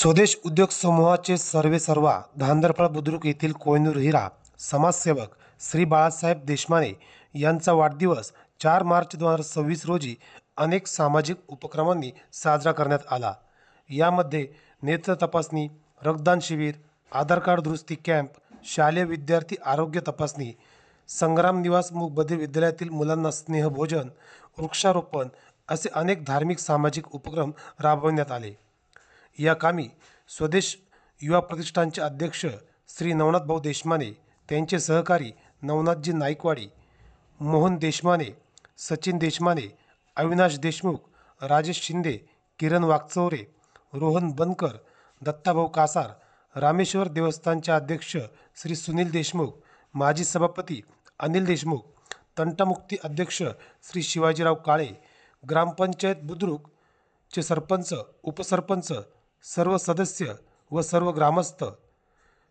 स्वदेश उद्योग समूहाचे सर्वेसर्वा धांदरफळ बुद्रुक येथील कोहिनूर हिरा समाजसेवक श्री बाळासाहेब देशमाने यांचा वाढदिवस 4 मार्च 2026 रोजी अनेक सामाजिक उपक्रमांनी साजरा करण्यात आला। यामध्ये नेत्र तपासणी, रक्तदान शिबिर, आधार कार्ड दुरुस्ती कॅम्प, शालेय विद्यार्थी आरोग्य तपासणी, संग्राम निवास मूक बधिर विद्यालयातील मुलांना स्नेहभोजन, वृक्षारोपण असे अनेक धार्मिक सामाजिक उपक्रम राबवण्यात आले। या कामी स्वदेश युवा प्रतिष्ठानचे अध्यक्ष श्री नवनाथ भाऊ देशमाने, त्यांचे सहकारी नवनाथजी नाईकवाडी, मोहन देशमाने, सचिन देशमाने, अविनाश देशमुख, राजेश शिंदे, किरण वागचौरे, रोहन बनकर, दत्ताभाऊ कासार, रामेश्वर देवस्थानचे अध्यक्ष श्री सुनील देशमुख, माजी सभापती अनिल देशमुख, तंटामुक्ती अध्यक्ष श्री शिवाजीराव काळे, ग्रामपंचायत बुद्रुकचे सरपंच, उपसरपंच, सर्व सदस्य व सर्व ग्रामस्थ,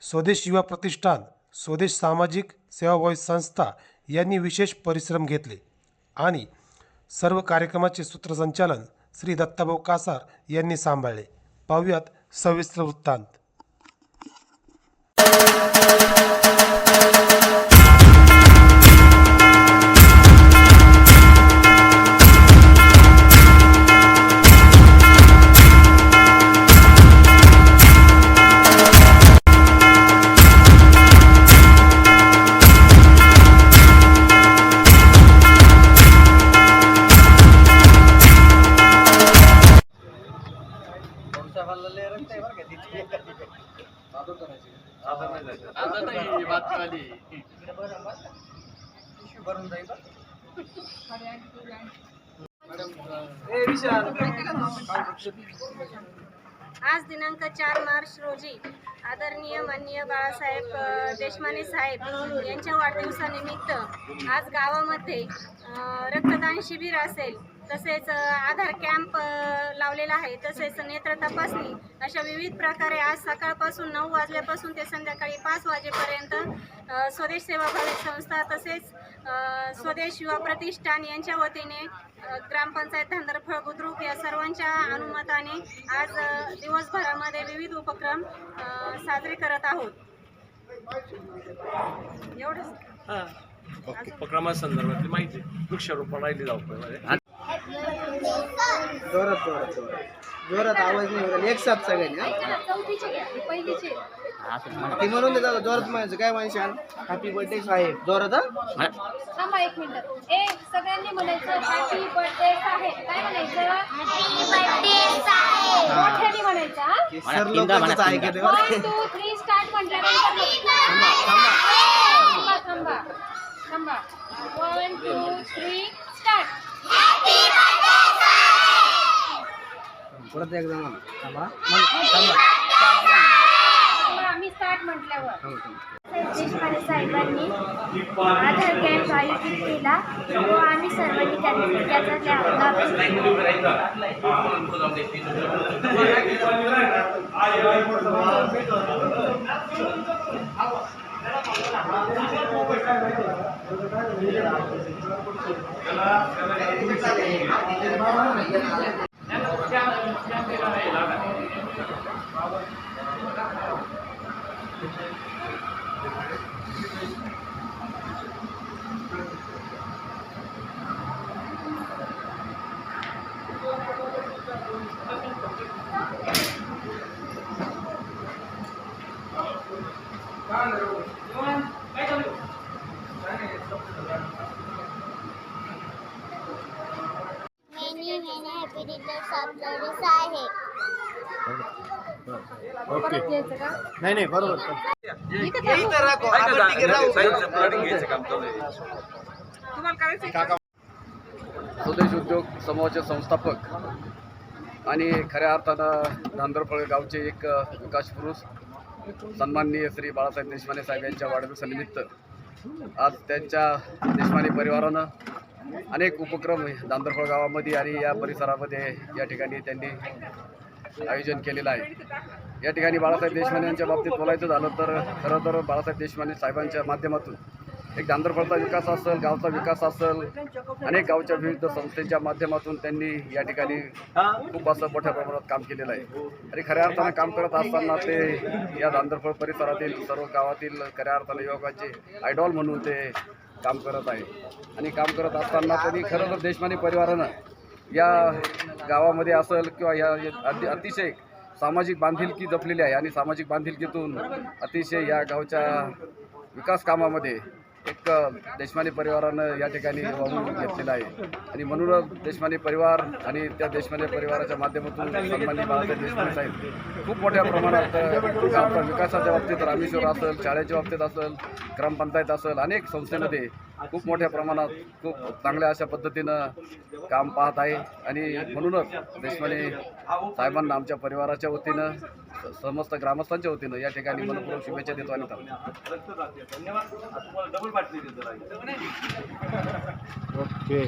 स्वदेश युवा प्रतिष्ठान, स्वदेश सामाजिक सेवाभावी संस्था यांनी विशेष परिश्रम घेतले आणि सर्व कार्यक्रमाचे सूत्रसंचालन श्री दत्ताभाऊ कासार यांनी सांभाळले। पाहूयात सविस्तर वृत्तांत। आज दिनांक 4 मार्च रोजी आदरणीय माननीय बाळासाहेब देशमाने साहेब यांच्या वाढदिवसानिमित्त आज गावामध्ये रक्तदान शिबिर असेल, तसेच आधार कॅम्प लावलेला आहे, तसेच नेत्र तपासणी अशा विविध प्रकारे आज सकाळपासून 9 वाजल्यापासून ते संध्याकाळी 5 वाजेपर्यंत स्वदेश सेवाभावी संस्था तसेच स्वदेश युवा प्रतिष्ठान यांच्या वतीने ग्रामपंचायत धांदरफळ बुद्रुक या सर्वांच्या अनुमताने आज दिवसभरामध्ये विविध उपक्रम साजरे करत आहोत। एवढंच उपक्रमासंदर्भातली माहिती वृक्षारोपण राहिली जाऊ जोरात आवाज नाही होईल, एक साथ सगळ्यांनी ती म्हणून देतात जोरात म्हणायचं काय माणसान हॅपी बर्थडे साहेब जोरात थांबा एक मिनिट ए सगळ्यांनी म्हणायचं हॅपी बर्थडे साहेब काय म्हणायचं हॅपी बर्थडे साहेब मोठ्याने म्हणायचं सर लोकांचं ऐकते 1 2 3 स्टार्ट म्हटल्यानंतर थांबा 1 2 3 स्टार्ट हॅपी बर्थडे परत एकदा थांबा आम्ही स्टार्ट म्हटल्यावर देशमाने साहेबांनी आधार कॅम्प आयोजित केला व आम्ही सर्वांनी त्याचा लाभ नाही बरोबर स्वदेश उद्योग समूहाचे संस्थापक आणि खऱ्या अर्थानं धांदरफळ गावचे एक विकास पुरुष सन्माननीय श्री बाळासाहेब देशमाने साहेब यांच्या वाढदिवसानिमित्त आज त्यांच्या देशमाने परिवारानं अनेक उपक्रम धांदरफळ गावामध्ये आणि या परिसरामध्ये या ठिकाणी त्यांनी आयोजन केलेलं आहे। या ठिकाणी बाळासाहेब देशमाने यांच्या बाबतीत बोलायचं झालं तर खरं तर बाळासाहेब देशमाने साहेबांच्या माध्यमातून एक धांदरफळचा विकास असेल, गावचा विकास असेल, अनेक गावच्या विविध संस्थेच्या माध्यमातून त्यांनी या ठिकाणी खूप असं मोठ्या प्रमाणात काम केलेलं आहे. आणि खऱ्या अर्थानं काम करत असताना ते या धांदरफळ परिसरातील सर्व गावातील खऱ्या अर्थानं युवकांचे आयडॉल म्हणून ते काम करत आहे. आणि काम करत असताना त्यांनी खरं तर देशमाने परिवारानं या गावामध्ये असेल किंवा या अतिशय सामाजिक बांधिलकी जपलेली आहे. आणि सामाजिक बांधिलकीतून अतिशय या गावच्या विकास कामामध्ये एक देशमाने परिवारानं या ठिकाणी वाहून घेतलेलं आहे. आणि म्हणूनच देशमाने परिवार आणि त्या देशमाने परिवाराच्या माध्यमातून सन्माननीय बाळासाहेब देशमाने साहेब खूप मोठ्या प्रमाणात गावच्या विकासाच्या बाबतीत रामेश्वर असेल, शाळेच्या बाबतीत असेल, ग्रामपंचायत असेल, अनेक संस्थेमध्ये खूप मोठ्या प्रमाणात खूप चांगल्या अशा पद्धतीनं काम पाहत आहे. आणि म्हणूनच देशमाने साहेबांना आमच्या परिवाराच्या वतीनं, समस्त ग्रामस्थांच्या वतीनं या ठिकाणी मनपूर्वक शुभेच्छा देतो. आणि ओके.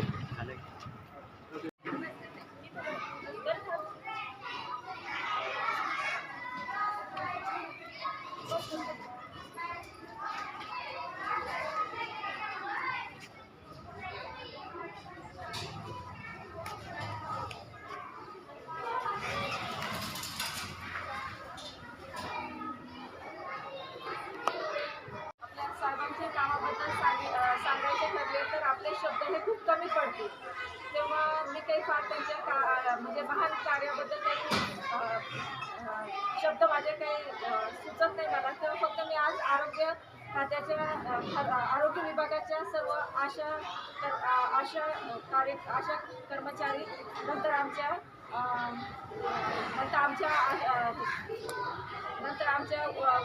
साहेबांच्या कामाबद्दल सांगायचे ठरले तर आपले शब्द हे खूप कमी पडतील. तेव्हा मी काही फार त्यांच्या म्हणजे महान कार्याबद्दल काही शब्द माझे काही सुचत नाही मला. तेव्हा फक्त मी आज आरोग्य खात्याच्या आरोग्य विभागाच्या सर्व आशा कर्मचारी नंतर आमच्या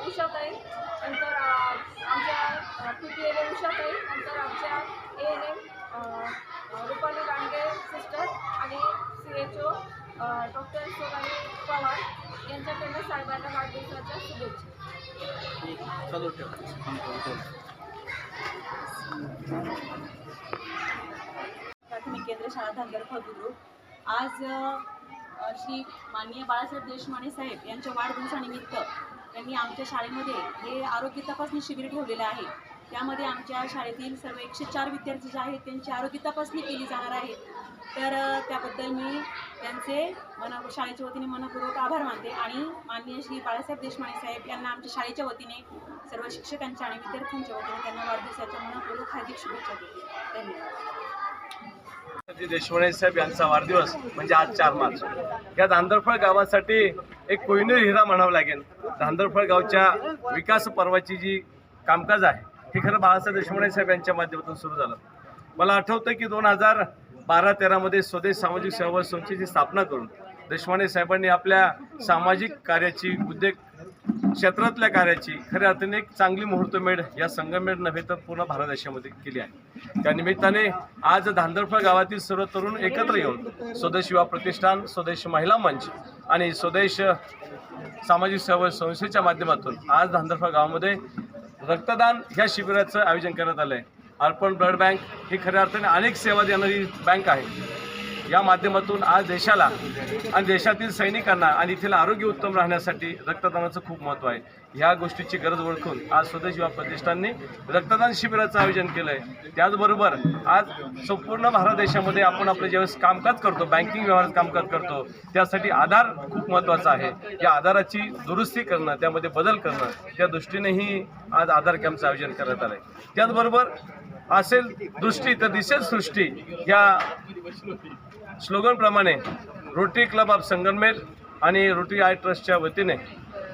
उषाताई, नंतर आमच्या PTA उषाताई, नंतर आमच्या ANM रुपाली लांडगे सिस्टर आणि CHO डॉक्टर सोनाली पवार यांच्याकडनं साहेबांना वाढदिवसाच्या शुभेच्छा. प्राथमिक केंद्र शाळा धांदरफळ बुद्रुक. आज श्री माननीय बाळासाहेब देशमाने साहेब यांच्या वाढदिवसानिमित्त त्यांनी आमच्या शाळेमध्ये हे आरोग्य तपासणी शिबिर ठेवलेलं आहे. त्यामध्ये आमच्या शाळेतील सर्व 104 विद्यार्थी जे आहेत त्यांची आरोग्य तपासणी केली जाणार आहे. तर त्याबद्दल मी त्यांचे शाळेच्या वतीने मनपूर्वक आभार मानते. आणि माननीय श्री बाळासाहेब देशमाने साहेब यांना आमच्या शाळेच्या वतीने, सर्व शिक्षकांच्या आणि विद्यार्थ्यांच्या वतीने त्यांना वाढदिवसाच्या मनपूर्वक हार्दिक शुभेच्छा देते. धन्यवाद. देशमाने साहेब यांचा वाढदिवस म्हणजे आज 4 मार्च. या धांदरफळ गावासाठी एक कोहिनूर हिरा म्हणावं लागेल. धांदरफळ गावच्या विकास पर्वाची जी कामकाज आहे हे खरं बाळासाहेब देशमाने साहेब यांच्या माध्यमातून सुरू झालं. मला आठवतं की 2012-13 मध्ये स्वदेश सामाजिक सेवा संस्थेची स्थापना करून देशमाने साहेबांनी आपल्या सामाजिक कार्याची, उद्योग क्षेत्रातल्या कार्याची खऱ्या अर्थाने एक चांगली मुहूर्तमेढ या संगमेढ नव्हे तर पूर्ण भारत देशामध्ये केली आहे. त्या निमित्ताने आज धांदरफळ गावातील सर्व तरुण एकत्र येऊन स्वदेश युवा प्रतिष्ठान, स्वदेश महिला मंच आणि स्वदेश सामाजिक सेवा संस्थेच्या माध्यमातून आज धांदरफळ गावामध्ये रक्तदान ह्या शिबिराचं आयोजन करण्यात आलं आहे. अर्पण ब्लड बँक ही खऱ्या अर्थाने अनेक सेवा देणारी बँक आहे. या माध्यमातून आज देशाला आणि देशातील सैनिकांना आणि येथील आरोग्य उत्तम राहण्यासाठी रक्तदानाचं खूप महत्त्व आहे. ह्या गोष्टीची गरज ओळखून आज स्वदेश युवा प्रतिष्ठानने रक्तदान शिबिराचं आयोजन केलं आहे. त्याचबरोबर आज संपूर्ण भारत देशामध्ये आपण आपलं ज्यावेळेस कामकाज करतो, बँकिंग व्यवहारात कामकाज करतो, त्यासाठी आधार खूप महत्त्वाचा आहे. या आधाराची दुरुस्ती करणं, त्यामध्ये बदल करणं, त्या दृष्टीनेही आज आधार कॅम्पचं आयोजन करण्यात आलं आहे. त्याचबरोबर असेल दृष्टी तर दिसेल सृष्टी या स्लोगनप्रमाणे रोटरी क्लब ऑफ संगमनेर आणि रोटरी आय ट्रस्टच्या वतीने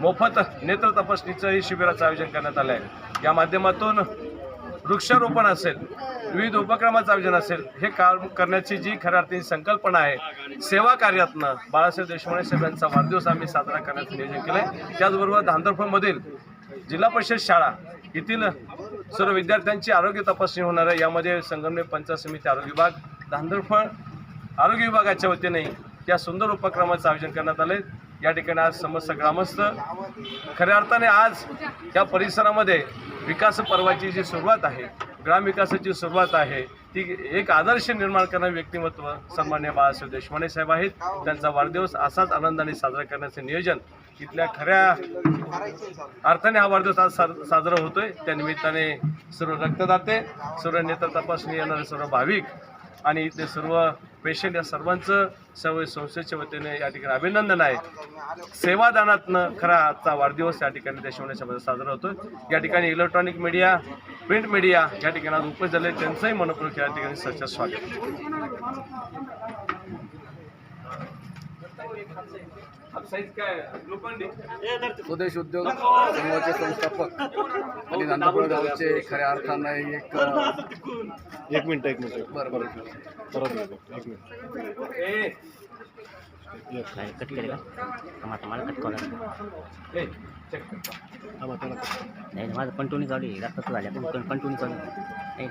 मोफत नेत्र तपासणीचंही शिबिराचं आयोजन करण्यात आलं आहे. या माध्यमातून वृक्षारोपण असेल, विविध उपक्रमाचं आयोजन असेल, हे काम करण्याची जी खऱ्या अर्थाने संकल्पना आहे, सेवा कार्यातनं बाळासाहेब देशमाने साहेब यांचा वाढदिवस आम्ही साजरा करण्याचं नियोजन केलं आहे. त्याचबरोबर धांदरफळमधील जिल्हा परिषद शाळा येथील सर्व विद्यार्थ्यांची आरोग्य तपासणी होणार आहे. यामध्ये संगमनेर पंचायत समिती आरोग्य विभाग, धांदरफळ आरोग्य विभागाच्या वतीने त्या सुंदर उपक्रमाचं आयोजन करण्यात आले. या ठिकाणी आज समस्त ग्रामस्थ खऱ्या अर्थाने आज या परिसरामध्ये विकास पर्वाची जी सुरुवात आहे, ग्रामविकासाची सुरुवात आहे, ती एक आदर्श निर्माण करणारे व्यक्तिमत्व सन्माननीय बाळासाहेब देशमाने साहेब आहेत. त्यांचा वाढदिवस असाच आनंदाने साजरा करण्याचे नियोजन इथल्या खऱ्या अर्थाने हा वाढदिवस आज साजरा होतोय. त्या निमित्ताने सर्व रक्तदाते, सर्व नेत्र तपासणी येणारे सर्व भाविक आणि इथले सर्व पेशंट या सर्वांचं सवय संस्थेच्या वतीने या ठिकाणी अभिनंदन आहे. सेवादानातनं खरा आजचा वाढदिवस या ठिकाणी देशवाणी समाजात साजरा होतोय. या ठिकाणी इलेक्ट्रॉनिक मीडिया, प्रिंट मीडिया या ठिकाणी आज उपस्थित झाले, त्यांचंही मनपूर्वक या ठिकाणी सच्चा स्वागत. स्वदेश उद्योग समूहाचे संस्थापक आणि नांदपूर गावचे खऱ्या अर्थानं एक मिनिट बरोबर कट करेगा मला कट कॉल नाही माझं कंटिन्यू चालू आहे. जास्त झाल्या पण कंटिन्यू चालू आहे.